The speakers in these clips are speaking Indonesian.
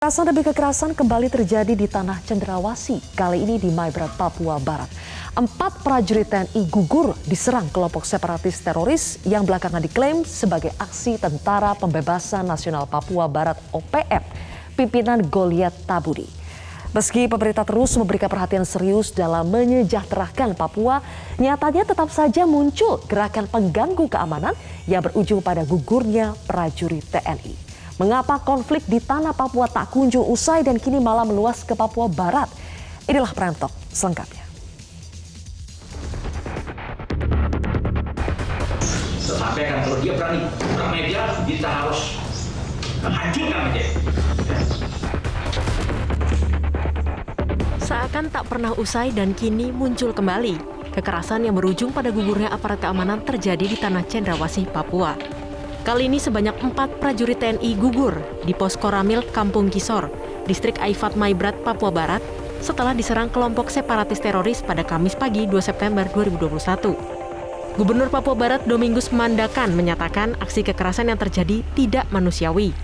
Kekerasan demi kekerasan kembali terjadi di tanah Cendrawasih, kali ini di Maibrat, Papua Barat. 4 prajurit TNI gugur diserang kelompok separatis teroris yang belakangan diklaim sebagai aksi Tentara Pembebasan Nasional Papua Barat (OPM), pimpinan Goliat Tabudi. Meski pemerintah terus memberikan perhatian serius dalam menyejahterakan Papua, nyatanya tetap saja muncul gerakan pengganggu keamanan yang berujung pada gugurnya prajurit TNI. Mengapa konflik di tanah Papua tak kunjung usai dan kini malah meluas ke Papua Barat? Inilah Prime Talk selengkapnya. Sampaikan kalau dia berani buka media, kita harus hancurkan media. Seakan tak pernah usai dan kini muncul kembali. Kekerasan yang berujung pada gugurnya aparat keamanan terjadi di tanah Cendrawasih, Papua. Kali ini sebanyak 4 prajurit TNI gugur di pos Koramil, Kampung Kisor, distrik Aifat Maibrat, Papua Barat, setelah diserang kelompok separatis teroris pada Kamis pagi 2 September 2021. Gubernur Papua Barat Domingus Mandakan menyatakan aksi kekerasan yang terjadi tidak manusiawi.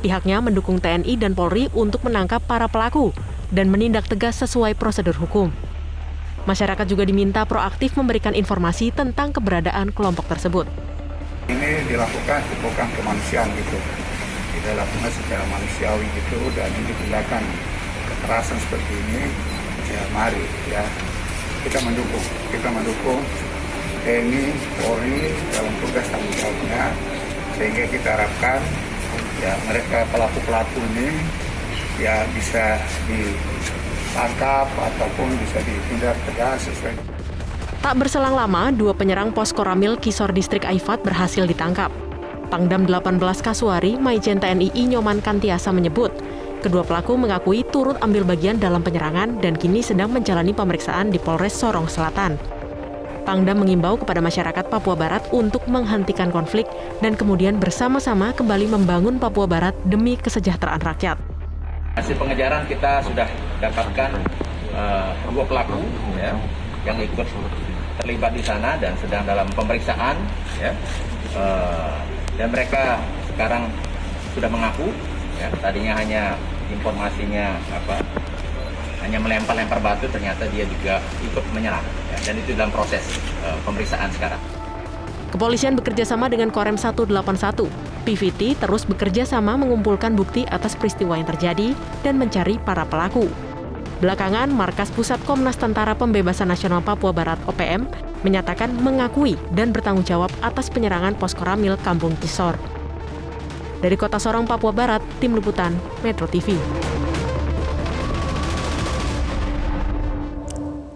Pihaknya mendukung TNI dan Polri untuk menangkap para pelaku dan menindak tegas sesuai prosedur hukum. Masyarakat juga diminta proaktif memberikan informasi tentang keberadaan kelompok tersebut. Ini dilakukan bukan kemanusiaan gitu, dilakukan secara manusiawi gitu, dan ini tindakan kekerasan seperti ini, ya mari ya kita mendukung TNI, Polri dalam tugas tanggung jawabnya, sehingga kita harapkan ya mereka pelaku ini ya bisa ditangkap ataupun bisa ditindak tegas sesuai. Tak berselang lama, 2 penyerang pos Koramil Kisor distrik Aifat berhasil ditangkap. Pangdam 18 Kasuari, Maijen TNI Inyoman Kantiasa menyebut, kedua pelaku mengakui turut ambil bagian dalam penyerangan dan kini sedang menjalani pemeriksaan di Polres Sorong Selatan. Pangdam mengimbau kepada masyarakat Papua Barat untuk menghentikan konflik dan kemudian bersama-sama kembali membangun Papua Barat demi kesejahteraan rakyat. Hasil pengejaran kita sudah dapatkan 2 pelaku ya, yang ikut terlibat di sana dan sedang dalam pemeriksaan ya, dan mereka sekarang sudah mengaku ya, tadinya hanya informasinya hanya melempar-lempar batu, ternyata dia juga ikut menyerang ya, dan itu dalam proses pemeriksaan sekarang. Kepolisian bekerja sama dengan Korem 181. PVT terus bekerja sama mengumpulkan bukti atas peristiwa yang terjadi dan mencari para pelaku. Belakangan, Markas Pusat Komnas Tentara Pembebasan Nasional Papua Barat (OPM) menyatakan mengakui dan bertanggung jawab atas penyerangan pos Koramil Kampung Kisor. Dari Kota Sorong, Papua Barat, Tim Liputan Metro TV.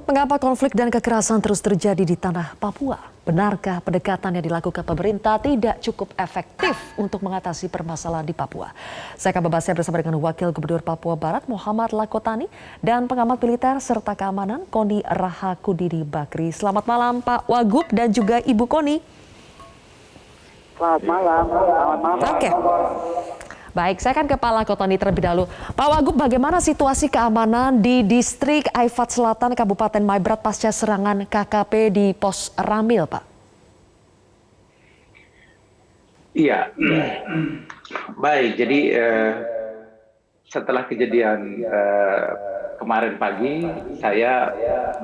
Mengapa konflik dan kekerasan terus terjadi di tanah Papua? Benarkah pendekatan yang dilakukan pemerintah tidak cukup efektif untuk mengatasi permasalahan di Papua? Saya akan membahasnya bersama dengan Wakil Gubernur Papua Barat Muhammad Lakotani dan pengamat militer serta keamanan Koni Rahakundini Bakri. Selamat malam Pak Wagub dan juga Ibu Koni. Selamat malam. Oke. Baik, saya akan ke Pak Lakotani terlebih dahulu. Pak Wagub, bagaimana situasi keamanan di distrik Aifat Selatan, Kabupaten Maibrat pasca serangan KKP di pos Ramil, Pak? Iya, baik. Jadi setelah kejadian kemarin pagi, saya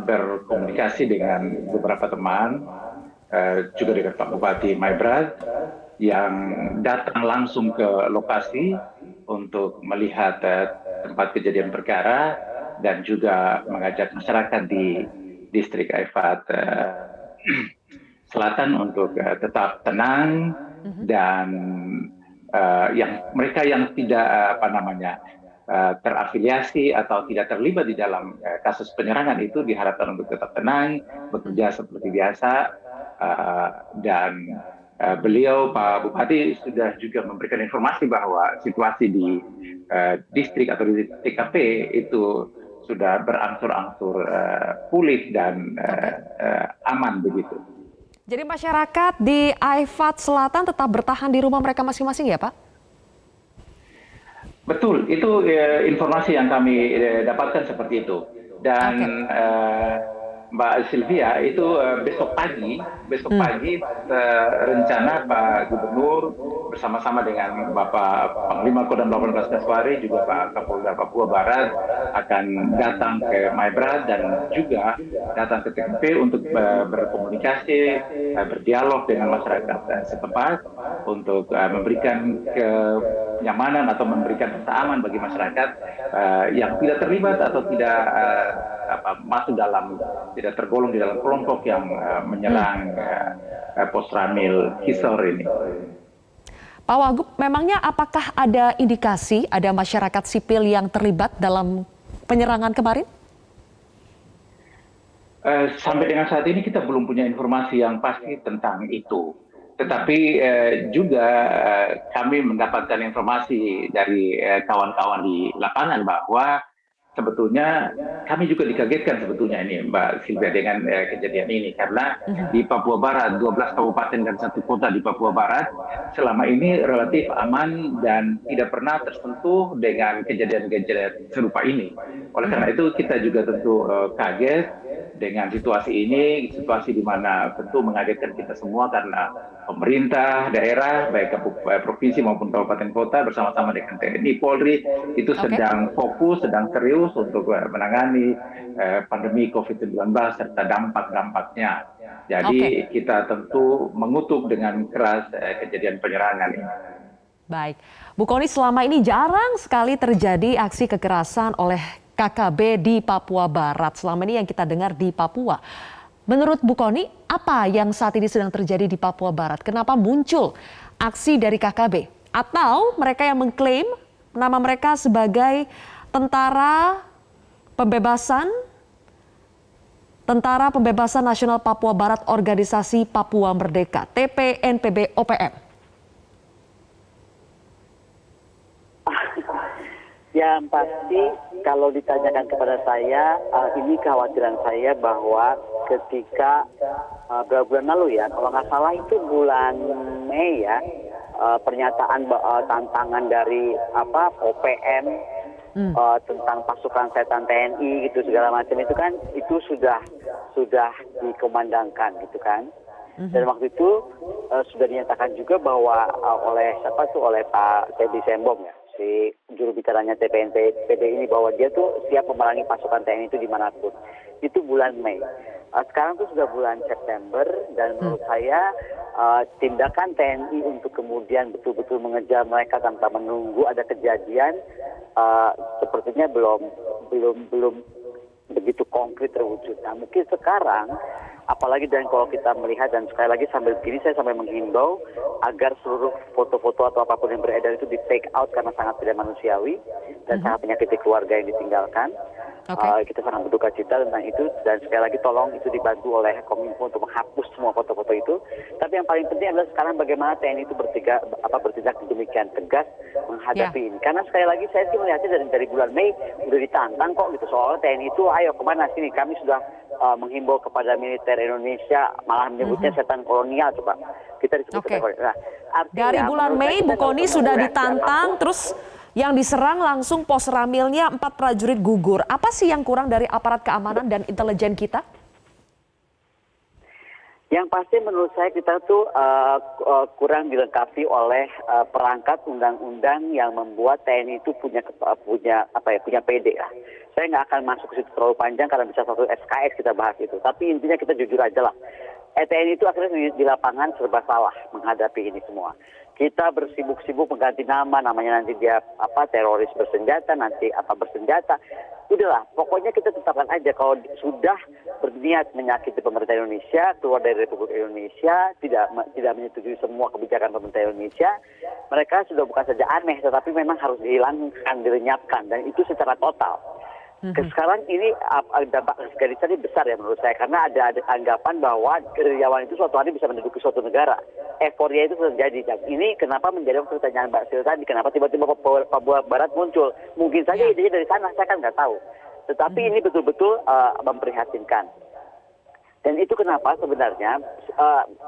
berkomunikasi dengan beberapa teman, juga dengan Pak Bupati Maibrat, yang datang langsung ke lokasi untuk melihat tempat kejadian perkara dan juga mengajak masyarakat di distrik Aifat Selatan untuk tetap tenang dan mereka yang tidak terafiliasi atau tidak terlibat di dalam kasus penyerangan itu diharapkan untuk tetap tenang, bekerja seperti biasa, dan beliau, Pak Bupati, sudah juga memberikan informasi bahwa situasi di distrik atau di TKP itu sudah berangsur-angsur pulih dan aman begitu. Jadi masyarakat di Aifat Selatan tetap bertahan di rumah mereka masing-masing ya, Pak? Betul, itu informasi yang kami dapatkan seperti itu. Dan Mbak Sylvia, itu besok pagi besok pagi rencana Pak Gubernur bersama-sama dengan Bapak Panglima Kodam 18 Kaswari juga Pak Kapolda Papua Barat akan datang ke Maibrat dan juga datang ke TKP untuk berkomunikasi, berdialog dengan masyarakat setempat untuk memberikan kenyamanan atau memberikan rasa aman bagi masyarakat yang tidak terlibat atau tidak masuk dalam, tidak tergolong di dalam kelompok yang menyerang Pos-Ramil Hisor ini. Pak Wagub, memangnya apakah ada indikasi ada masyarakat sipil yang terlibat dalam penyerangan kemarin? Sampai dengan saat ini kita belum punya informasi yang pasti tentang itu. Tetapi juga kami mendapatkan informasi dari kawan-kawan di lapangan bahwa sebetulnya kami juga dikagetkan sebetulnya ini Mbak Silvia dengan kejadian ini karena di Papua Barat 12 kabupaten dan 1 kota di Papua Barat selama ini relatif aman dan tidak pernah tersentuh dengan kejadian-kejadian serupa ini. Oleh karena itu kita juga tentu kaget dengan situasi ini, situasi di mana tentu mengagetkan kita semua karena pemerintah daerah, baik provinsi maupun kabupaten kota bersama-sama dengan TNI, Polri, itu sedang fokus, sedang serius untuk menangani pandemi COVID-19 serta dampak-dampaknya. Jadi kita tentu mengutuk dengan keras kejadian penyerangan ini. Baik, Bu Kony, selama ini jarang sekali terjadi aksi kekerasan oleh KKB di Papua Barat. Selama ini yang kita dengar di Papua. Menurut Bu Kony, apa yang saat ini sedang terjadi di Papua Barat? Kenapa muncul aksi dari KKB? Atau mereka yang mengklaim nama mereka sebagai Tentara Pembebasan Nasional Papua Barat Organisasi Papua Merdeka, TPNPB-OPM? Yang pasti kalau ditanyakan kepada saya, ini kekhawatiran saya bahwa ketika beberapa bulan lalu ya, kalau nggak salah itu bulan Mei ya, pernyataan tantangan dari OPM tentang pasukan setan TNI gitu segala macam itu kan itu sudah dikomandangkan gitu kan. Dan waktu itu sudah dinyatakan juga bahwa oleh Pak Teddy Sembong ya, si juru bicaranya TPNPB ini, bahwa dia tuh siap memerangi pasukan TNI itu dimanapun. Itu bulan Mei. Sekarang tuh sudah bulan September dan menurut saya tindakan TNI untuk kemudian betul-betul mengejar mereka tanpa menunggu ada kejadian sepertinya belum begitu konkret terwujud. Nah mungkin sekarang apalagi dan kalau kita melihat dan sekali lagi sambil begini saya sampai menghimbau agar seluruh foto-foto atau apapun yang beredar itu di take out karena sangat tidak manusiawi dan sangat menyakiti keluarga yang ditinggalkan. Kita sangat berduka cita tentang itu dan sekali lagi tolong itu dibantu oleh Kominfo untuk menghapus semua foto-foto itu. Tapi yang paling penting adalah sekarang bagaimana TNI itu bertindak demikian tegas menghadapi ini. Karena sekali lagi saya sih melihatnya dari bulan Mei udah ditantang kok gitu, soalnya TNI itu ayo kemana sini, kami sudah menghimbau kepada militer Indonesia, malah menyebutnya setan kolonial coba. Kita disebut setan kolonial. Nah, dari bulan Mei Bu Kony sudah ditantang, terus yang diserang langsung Pos-Ramilnya 4 prajurit gugur. Apa sih yang kurang dari aparat keamanan dan intelijen kita? Yang pasti menurut saya kita tuh kurang dilengkapi oleh perangkat undang-undang yang membuat TNI itu punya PD lah. Saya nggak akan masuk ke situ terlalu panjang karena bisa satu SKS kita bahas itu. Tapi intinya kita jujur aja lah. TNI itu akhirnya di lapangan serba salah menghadapi ini semua. Kita bersibuk-sibuk mengganti nama, namanya nanti dia teroris bersenjata, nanti bersenjata. Udahlah, pokoknya kita tetapkan aja kalau sudah berniat menyakiti pemerintah Indonesia, keluar dari Republik Indonesia, tidak menyetujui semua kebijakan pemerintah Indonesia, mereka sudah bukan saja aneh, tetapi memang harus dihilangkan, dilenyapkan, dan itu secara total. Sekarang ini dampak radikalisasi besar ya menurut saya, karena ada anggapan bahwa gerilyawan itu suatu hari bisa menduduki suatu negara. Euforia itu terjadi, dan ini kenapa menjadi pertanyaan Mbak Sil tadi, kenapa tiba-tiba Papua Barat muncul? Mungkin saja idenya dari sana, saya kan nggak tahu. Tetapi ini betul-betul memprihatinkan. Dan itu kenapa sebenarnya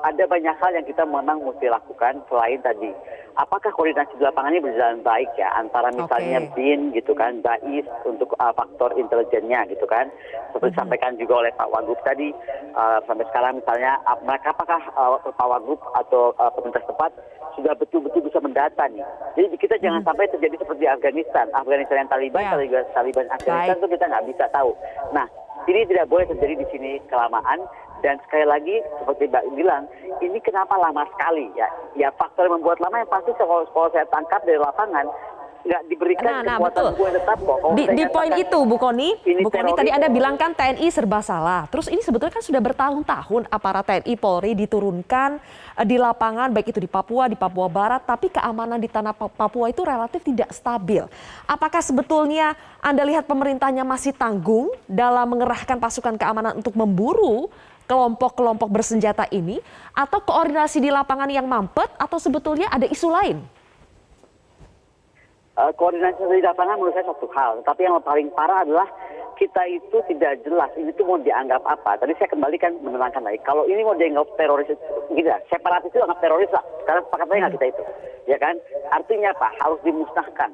ada banyak hal yang kita memang mesti lakukan selain tadi. Apakah koordinasi di lapangan ini berjalan baik ya antara misalnya BIN gitu kan, BAIS untuk faktor intelijennya gitu kan. Seperti disampaikan juga oleh Pak Wagub tadi, sampai sekarang misalnya mereka apakah Pak Wagub atau pemerintah setempat sudah betul-betul bisa mendata nih. Jadi kita jangan sampai terjadi seperti Afghanistan yang Taliban, Taliban Afghanistan itu kita nggak bisa tahu. Nah, ini tidak boleh terjadi di sini kelamaan, dan sekali lagi seperti Mbak bilang, ini kenapa lama sekali ya? Ya faktor yang membuat lama yang pasti kalau saya tangkap dari lapangan nggak diberikan kekuatan hukum yang tetap kok. Di poin itu, Bu Kony tadi Anda bilang kan TNI serba salah. Terus ini sebetulnya kan sudah bertahun-tahun aparat TNI Polri diturunkan di lapangan, baik itu di Papua Barat, tapi keamanan di tanah Papua itu relatif tidak stabil. Apakah sebetulnya Anda lihat pemerintahnya masih tanggung dalam mengerahkan pasukan keamanan untuk memburu kelompok-kelompok bersenjata ini, atau koordinasi di lapangan yang mampet, atau sebetulnya ada isu lain? Koordinasi di lapangan menurut saya satu hal, tapi yang paling parah adalah kita itu tidak jelas ini tuh mau dianggap apa. Tadi saya kembalikan menerangkan lagi, kalau ini mau dianggap teroris, gitu ya, separatis itu anggap teroris lah. Sekarang sepakatnya nggak kita itu, ya kan? Artinya apa? Harus dimusnahkan.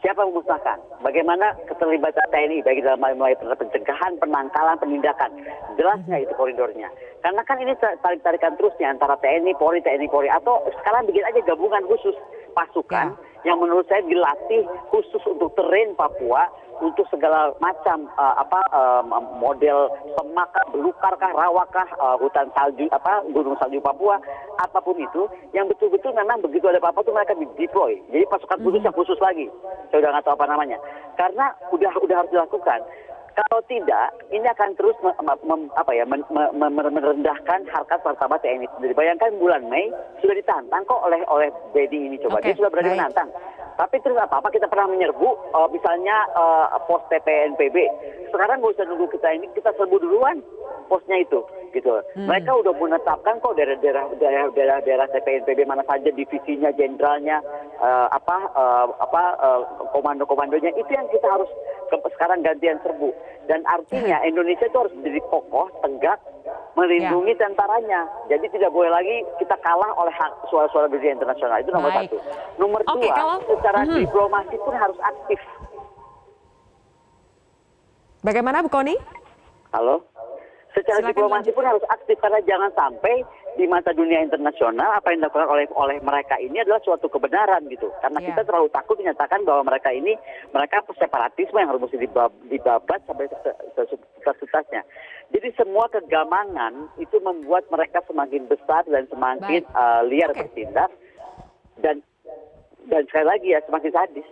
Siapa yang memusnahkan? Bagaimana keterlibatan TNI baik dalam mulai pencegahan, penangkalan, penindakan. Jelasnya itu koridornya. Karena kan ini tarik-tarikan terus nih antara TNI Polri, atau sekarang bikin aja gabungan khusus pasukan yang menurut saya dilatih khusus untuk terrain Papua, untuk segala macam model semak, belukarkah, rawakkah, hutan salju, gunung salju Papua, apapun itu, yang betul-betul memang begitu ada apa-apa tuh mereka di-deploy. Jadi pasukan khusus yang khusus lagi. Saya udah nggak tahu apa namanya. Karena udah harus dilakukan. Kalau tidak, ini akan terus merendahkan harkat martabat TNI sendiri. Bayangkan bulan Mei sudah ditantang kok oleh Dedi ini, coba dia sudah berani menantang. Tapi terus apa kita pernah menyerbu misalnya pos TPNPB. Sekarang nggak usah nunggu kita serbu duluan posnya itu, gitu. Mereka udah menetapkan kok daerah TPNPB mana saja divisinya, jenderalnya, komando-komandonya, itu yang kita harus sekarang gantian serbu. Dan artinya Indonesia itu harus menjadi kokoh, tegak, melindungi tentaranya. Jadi tidak boleh lagi kita kalah oleh suara-suara dunia internasional. Itu nomor satu. Nomor dua, secara diplomasi pun harus aktif. Bagaimana Bu Kony? Halo? Secara diplomasi pun harus aktif, karena jangan sampai di mata dunia internasional apa yang dilakukan oleh mereka ini adalah suatu kebenaran gitu. Karena kita terlalu takut menyatakan bahwa mereka separatisme yang harus dibabat sampai tuntasnya. Jadi semua kegamangan itu membuat mereka semakin besar dan semakin liar bertindak, dan sekali lagi ya semakin sadis.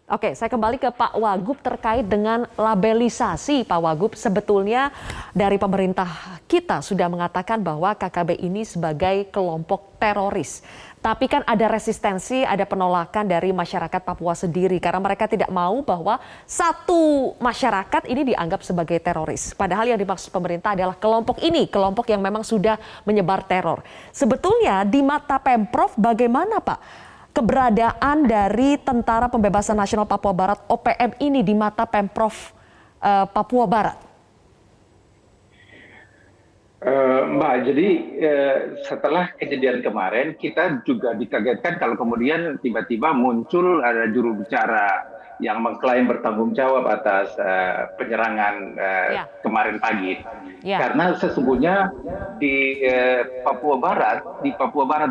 Oke, saya kembali ke Pak Wagub terkait dengan labelisasi. Pak Wagub, sebetulnya dari pemerintah kita sudah mengatakan bahwa KKB ini sebagai kelompok teroris. Tapi kan ada resistensi, ada penolakan dari masyarakat Papua sendiri. Karena mereka tidak mau bahwa satu masyarakat ini dianggap sebagai teroris. Padahal yang dimaksud pemerintah adalah kelompok ini, kelompok yang memang sudah menyebar teror. Sebetulnya di mata Pemprov bagaimana Pak keberadaan dari Tentara Pembebasan Nasional Papua Barat OPM ini di mata Pemprov Papua Barat? Mbak, jadi setelah kejadian kemarin kita juga dikagetkan kalau kemudian tiba-tiba muncul ada juru bicara yang mengklaim bertanggung jawab atas penyerangan kemarin pagi. Karena sesungguhnya di Papua Barat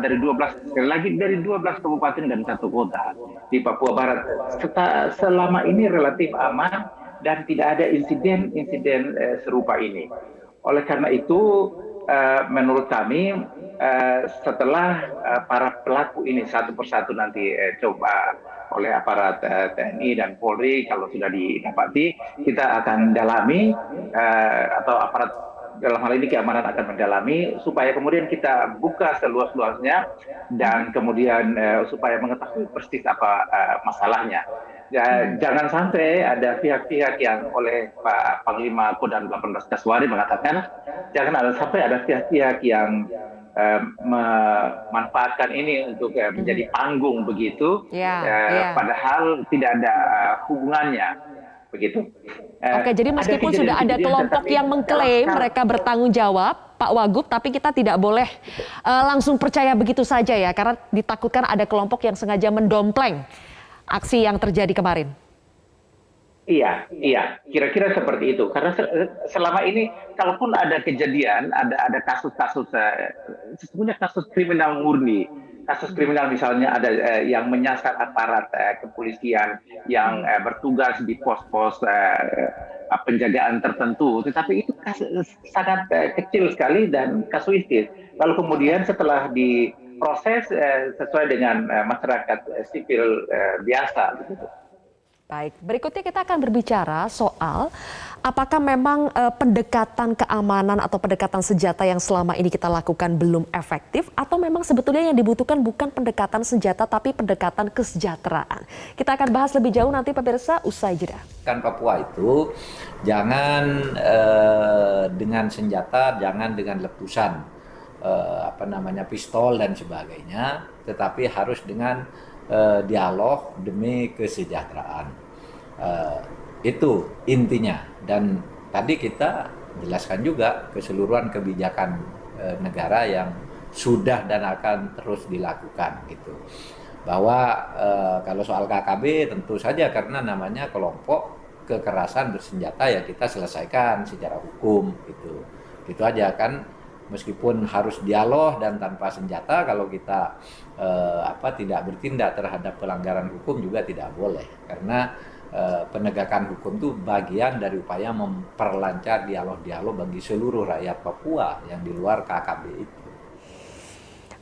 dari 12 kabupaten dan 1 kota di Papua Barat selama ini relatif aman dan tidak ada insiden serupa ini. Oleh karena itu menurut kami setelah para pelaku ini satu persatu nanti coba oleh aparat TNI dan Polri, kalau sudah didapati kita akan dalami atau aparat dalam hal ini keamanan akan mendalami supaya kemudian kita buka seluas-luasnya dan kemudian supaya mengetahui persis apa masalahnya. Jangan sampai ada pihak-pihak yang oleh Pak Panglima Kodam 18 Kaswari mengatakan jangan sampai ada pihak-pihak yang memanfaatkan ini untuk menjadi panggung begitu, padahal tidak ada hubungannya begitu. Oke, jadi meskipun sudah ada kelompok yang mengklaim mereka bertanggung jawab, Pak Wagub, tapi kita tidak boleh langsung percaya begitu saja ya, karena ditakutkan ada kelompok yang sengaja mendompleng aksi yang terjadi kemarin. Iya, kira-kira seperti itu. Karena selama ini, kalaupun ada kejadian, ada kasus-kasus, sesungguhnya kasus kriminal murni, kasus kriminal misalnya ada yang menyasar aparat kepolisian yang bertugas di pos-pos penjagaan tertentu, tetapi itu sangat kecil sekali dan kasuistis. Lalu kemudian setelah diproses sesuai dengan masyarakat sipil biasa, begitu. Baik, berikutnya kita akan berbicara soal apakah memang pendekatan keamanan atau pendekatan senjata yang selama ini kita lakukan belum efektif atau memang sebetulnya yang dibutuhkan bukan pendekatan senjata tapi pendekatan kesejahteraan. Kita akan bahas lebih jauh nanti pemirsa usai jeda. Kan Papua itu jangan dengan senjata, jangan dengan letusan pistol dan sebagainya, tetapi harus dengan dialog demi kesejahteraan. Itu intinya. Dan tadi kita jelaskan juga keseluruhan kebijakan negara yang sudah dan akan terus dilakukan gitu. Bahwa kalau soal KKB tentu saja karena namanya kelompok kekerasan bersenjata ya kita selesaikan secara hukum gitu. Itu aja kan, meskipun harus dialog dan tanpa senjata, kalau kita tidak bertindak terhadap pelanggaran hukum juga tidak boleh, karena penegakan hukum itu bagian dari upaya memperlancar dialog-dialog bagi seluruh rakyat Papua yang di luar KKB itu.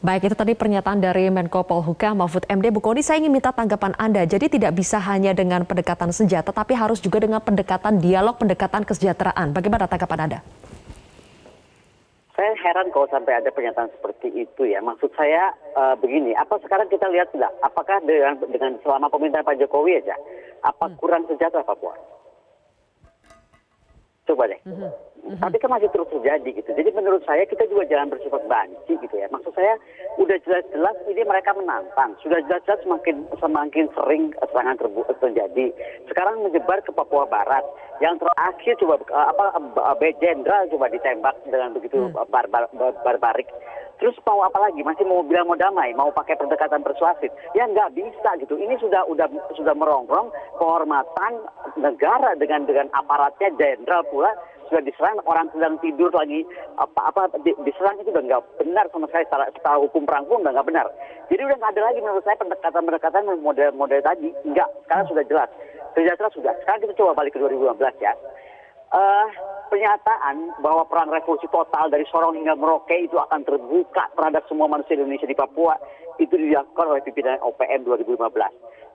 Baik, itu tadi pernyataan dari Menko Polhukam Mahfud MD. Bu Kony, saya ingin minta tanggapan Anda. Jadi tidak bisa hanya dengan pendekatan senjata, tapi harus juga dengan pendekatan dialog, pendekatan kesejahteraan. Bagaimana tanggapan Anda? Saya heran kalau sampai ada pernyataan seperti itu ya. Maksud saya begini, apa sekarang kita lihat tidak? Apakah dengan selama pemerintahan Pak Jokowi aja, apa kurang sejahtera Papua? Coba deh. Tapi kan masih terus terjadi gitu. Jadi menurut saya kita juga jangan bersifat banci gitu ya. Maksud saya udah jelas-jelas ini mereka menantang. Sudah jelas-jelas semakin sering serangan terjadi. Sekarang menyebar ke Papua Barat. Yang terakhir coba Jenderal coba ditembak dengan begitu barbarik. Terus mau apa lagi? Masih mau bilang mau damai, mau pakai pendekatan persuasif? Ya nggak bisa gitu. Ini sudah merongrong kehormatan negara dengan aparatnya, jenderal pula sudah diserang, orang sedang tidur lagi diserang, itu udah nggak benar sama sekali secara hukum perang pun udah nggak benar. Jadi udah nggak ada lagi menurut saya pendekatan model tadi. Enggak, sekarang sudah jelas. Sejahtera sudah. Sekarang kita coba balik ke 2015 ya. Pernyataan bahwa perang revolusi total dari Sorong hingga Merauke itu akan terbuka terhadap semua manusia Indonesia di Papua itu dilakukan oleh pimpinan OPM 2015.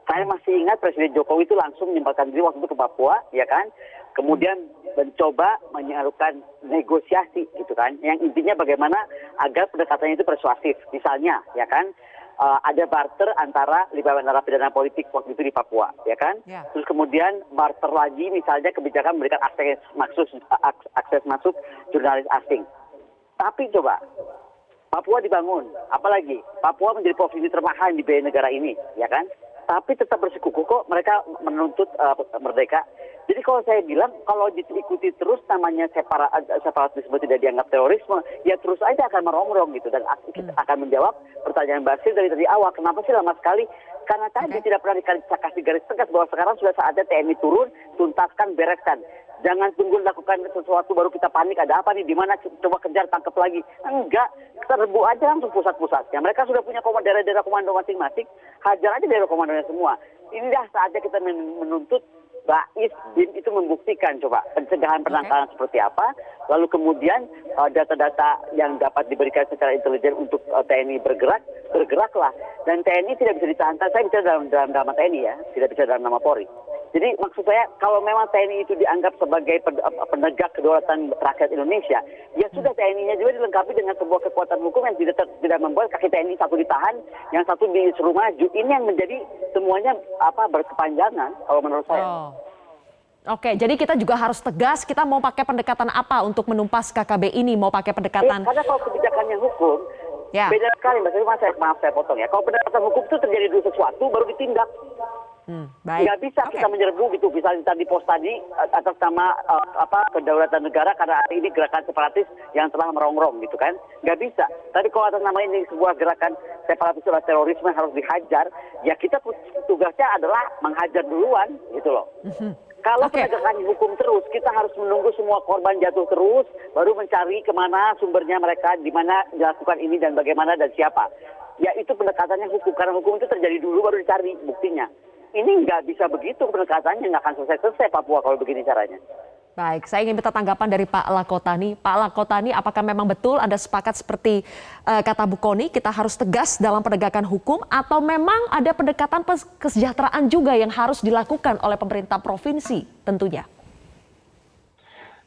Saya masih ingat Presiden Jokowi itu langsung menyempatkan diri waktu itu ke Papua, ya kan? Kemudian mencoba menyalukan negosiasi gitu kan, yang intinya bagaimana agar pendekatannya itu persuasif. Misalnya, ya kan? Ada barter antara narapidana politik waktu itu di Papua, ya kan? Ya. Terus kemudian barter lagi misalnya kebijakan memberikan akses masuk jurnalis asing. Tapi coba, Papua dibangun, apalagi Papua menjadi provinsi termahal di negara ini, ya kan? Tapi tetap bersikukuh kok mereka menuntut merdeka. Jadi kalau saya bilang, kalau diikuti terus namanya separatisme tidak dianggap terorisme, ya terus aja akan merongrong gitu. Dan kita akan menjawab pertanyaan Basir dari awal, kenapa sih lama sekali? Karena tadi tidak pernah dikasih garis tegas bahwa sekarang sudah saatnya TNI turun, tuntaskan, bereskan. Jangan tunggu lakukan sesuatu baru kita panik, ada apa nih, di mana coba kejar, tangkap lagi. Enggak, serbu aja langsung pusat-pusatnya. Mereka sudah punya daerah-daerah komando masing-masing, hajar aja daerah komandonya semua. Inilah saatnya kita menuntut Bais BIM itu membuktikan coba pencegahan penangkalan seperti apa, lalu kemudian data-data yang dapat diberikan secara intelijen untuk TNI bergeraklah, dan TNI tidak bisa ditahan. Saya bicara dalam nama TNI ya, tidak bisa dalam nama Polri. Jadi maksud saya kalau memang TNI itu dianggap sebagai penegak kedaulatan rakyat Indonesia, ya sudah TNI-nya juga dilengkapi dengan sebuah kekuatan hukum yang tidak membuat kaki TNI satu ditahan, yang satu disuruh maju. Ini yang menjadi semuanya berkepanjangan kalau menurut saya. Oke, jadi kita juga harus tegas, kita mau pakai pendekatan apa untuk menumpas KKB ini, mau pakai pendekatan... Karena kalau kebijakannya hukum, beda sekali. Maaf saya potong ya. Kalau pendekatan hukum itu terjadi dulu sesuatu, baru ditindak. Baik. Nggak bisa kita menyerbu gitu, misalnya tadi pos tadi atas nama kedaulatan negara karena hari ini gerakan separatis yang telah merongrong gitu kan, nggak bisa. Tapi kalau atas nama ini sebuah gerakan separatis atau terorisme yang harus dihajar, ya kita tugasnya adalah menghajar duluan gitu loh. Kalau penegakan hukum terus, kita harus menunggu semua korban jatuh terus, baru mencari kemana sumbernya mereka, di mana dilakukan ini dan bagaimana dan siapa. Ya itu pendekatannya hukum, karena hukum itu terjadi dulu baru dicari buktinya. Ini nggak bisa begitu pendekatannya, nggak akan selesai-selesai Papua kalau begini caranya. Baik, saya ingin minta tanggapan dari Pak Lakotani. Pak Lakotani, apakah memang betul Anda sepakat seperti kata Bu Kony, kita harus tegas dalam penegakan hukum, atau memang ada pendekatan kesejahteraan juga yang harus dilakukan oleh pemerintah provinsi tentunya?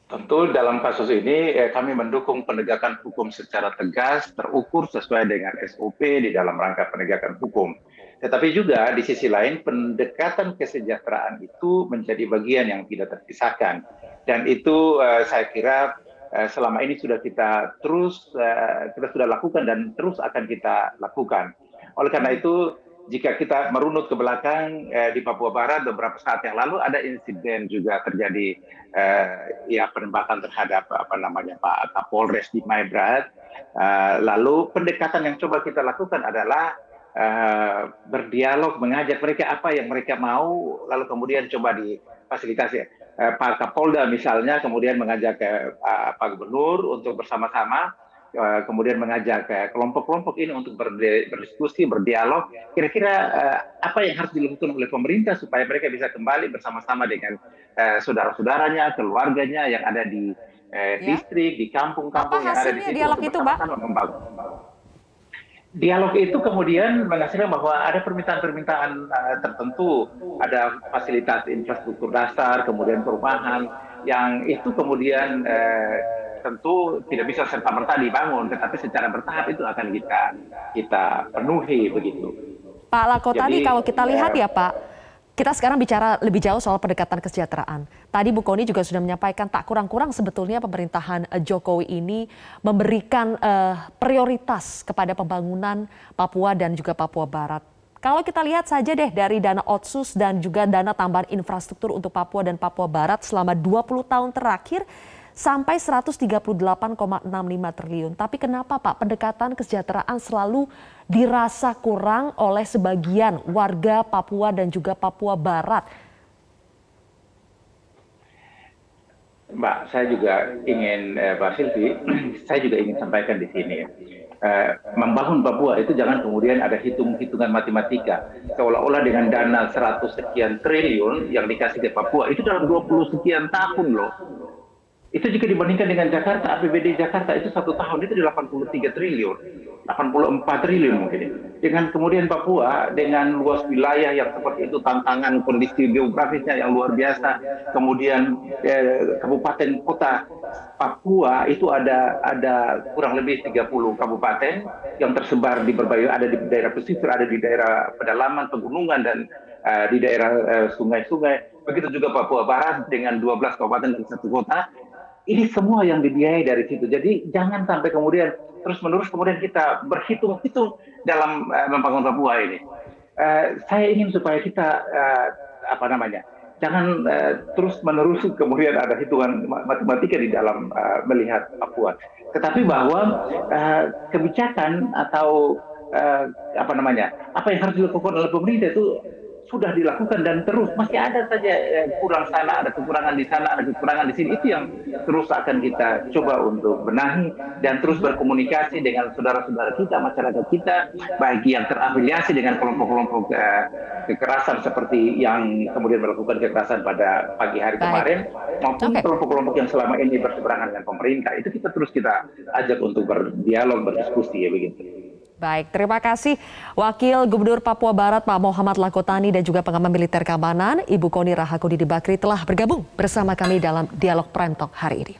Tentu dalam kasus ini kami mendukung penegakan hukum secara tegas, terukur sesuai dengan SOP di dalam rangka penegakan hukum. Tetapi juga di sisi lain pendekatan kesejahteraan itu menjadi bagian yang tidak terpisahkan. Dan itu saya kira selama ini sudah kita sudah lakukan dan terus akan kita lakukan. Oleh karena itu, jika kita merunut ke belakang di Papua Barat beberapa saat yang lalu ada insiden juga terjadi penembakan terhadap Pak Kapolres di Maibrat. Lalu pendekatan yang coba kita lakukan adalah berdialog, mengajak mereka apa yang mereka mau, lalu kemudian coba difasilitasi. Pak Kapolda misalnya kemudian mengajak Pak Gubernur untuk bersama-sama, kemudian mengajak kelompok-kelompok ini untuk berdiskusi, berdialog. Kira-kira apa yang harus dilakukan oleh pemerintah supaya mereka bisa kembali bersama-sama dengan saudara-saudaranya, keluarganya yang ada di distrik, di kampung-kampung yang ada di situ. Dialog itu, Mbak? Dialog itu kemudian menghasilkan bahwa ada permintaan-permintaan tertentu, ada fasilitas infrastruktur dasar, kemudian perumahan, yang itu kemudian tentu tidak bisa serta-merta dibangun, tetapi secara bertahap itu akan kita penuhi begitu. Pak Lakotani, kalau kita lihat ya Pak, kita sekarang bicara lebih jauh soal pendekatan kesejahteraan. Tadi Bu Kony juga sudah menyampaikan tak kurang-kurang sebetulnya pemerintahan Jokowi ini memberikan prioritas kepada pembangunan Papua dan juga Papua Barat. Kalau kita lihat saja deh dari dana Otsus dan juga dana tambahan infrastruktur untuk Papua dan Papua Barat selama 20 tahun terakhir sampai 138,65 triliun. Tapi kenapa Pak pendekatan kesejahteraan selalu dirasa kurang oleh sebagian warga Papua dan juga Papua Barat? Mbak, saya juga ingin, Pak Silvi, saya juga ingin sampaikan di sini. Membangun Papua itu jangan kemudian ada hitung-hitungan matematika. Seolah-olah dengan dana 100 sekian triliun yang dikasih ke Papua, itu dalam 20 sekian tahun loh. Itu jika dibandingkan dengan Jakarta, APBD Jakarta itu 1 tahun itu di 83 triliun, 84 triliun mungkin. Dengan kemudian Papua, dengan luas wilayah yang seperti itu, tantangan kondisi geografisnya yang luar biasa, kemudian kabupaten kota Papua itu ada kurang lebih 30 kabupaten yang tersebar di berbagai, ada di daerah pesisir, ada di daerah pedalaman, pegunungan, dan di daerah sungai-sungai. Begitu juga Papua Barat dengan 12 kabupaten dan 1 kota. Ini semua yang dibiayai dari situ. Jadi jangan sampai kemudian terus-menerus kemudian kita berhitung-hitung dalam membangun Papua ini. Saya ingin supaya kita jangan terus-menerus kemudian ada hitungan matematika di dalam melihat Papua. Tetapi bahwa kebijakan atau apa yang harus dilakukan oleh pemerintah itu sudah dilakukan dan terus masih ada saja kurang sana, ada kekurangan di sana, ada kekurangan di sini. Itu yang terus akan kita coba untuk benahi dan terus berkomunikasi dengan saudara-saudara kita, masyarakat kita, bagi yang terafiliasi dengan kelompok-kelompok kekerasan seperti yang kemudian melakukan kekerasan pada pagi hari kemarin, maupun kelompok-kelompok yang selama ini berseberangan dengan pemerintah. Itu kita ajak untuk berdialog, berdiskusi ya begitu. Baik, terima kasih Wakil Gubernur Papua Barat Pak Muhammad Lakotani dan juga pengamat militer keamanan Ibu Kony Rahakundini Bakri telah bergabung bersama kami dalam Dialog Prime Talk hari ini.